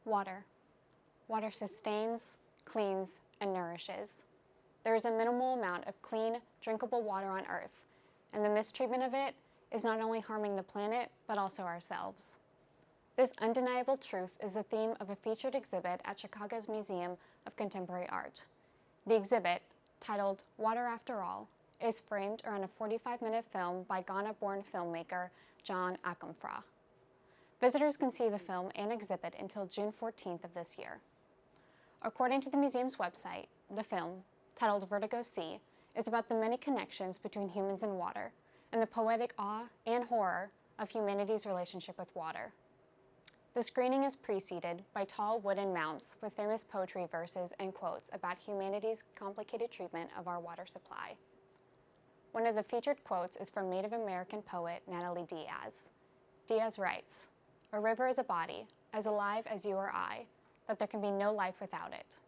Water. Water sustains, cleans, and nourishes. There is a minimal amount of clean, drinkable water on Earth, and the mistreatment of it is not only harming the planet, but also ourselves. This undeniable truth is the theme of a featured exhibit at Chicago's Museum of Contemporary Art. The exhibit, titled Water After All, is framed around a 45-minute film by Ghana-born filmmaker John Akomfrah. Visitors can see the film and exhibit until June 14th of this year. According to the museum's website, the film, titled Vertigo Sea, is about the many connections between humans and water, and the poetic awe and horror of humanity's relationship with water. The screening is preceded by tall wooden mounts with famous poetry verses and quotes about humanity's complicated treatment of our water supply. One of the featured quotes is from Native American poet Natalie Diaz. Diaz writes, "A river is a body, as alive as you or I, that there can be no life without it."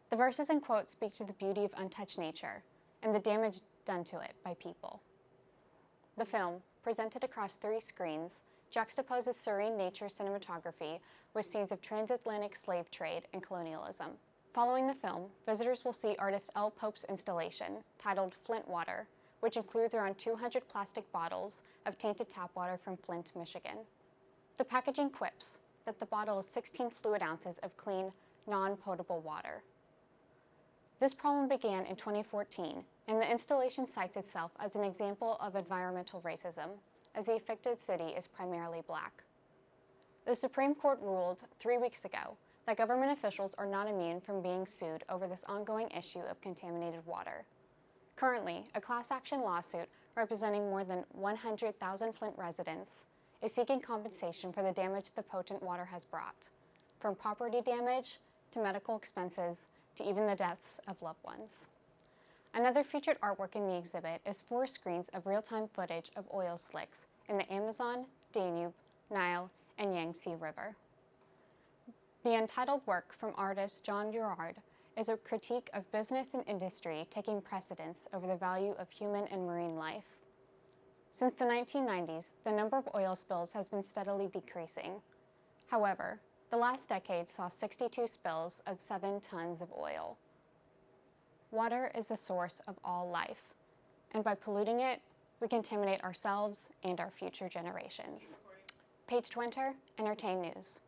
The verses and quotes speak to the beauty of untouched nature and the damage done to it by people. The film, presented across 3 screens, juxtaposes serene nature cinematography with scenes of transatlantic slave trade and colonialism. Following the film, visitors will see artist L. Pope's installation, titled Flint Water, which includes around 200 plastic bottles of tainted tap water from Flint, Michigan. The packaging quips that the bottle is 16 fluid ounces of clean, non-potable water. This problem began in 2014, and the installation cites itself as an example of environmental racism, as the affected city is primarily Black. The Supreme Court ruled 3 weeks ago that government officials are not immune from being sued over this ongoing issue of contaminated water. Currently, a class action lawsuit representing more than 100,000 Flint residents is seeking compensation for the damage the potent water has brought, from property damage to medical expenses to even the deaths of loved ones. Another featured artwork in the exhibit is 4 screens of real-time footage of oil slicks in the Amazon, Danube, Nile, and Yangtze River. The untitled work from artist John Gerard is a critique of business and industry taking precedence over the value of human and marine life. Since the 1990s, the number of oil spills has been steadily decreasing. However, the last decade saw 62 spills of 7 tons of oil. Water is the source of all life, and by polluting it, we contaminate ourselves and our future generations. Paige Twinter, Entertain News.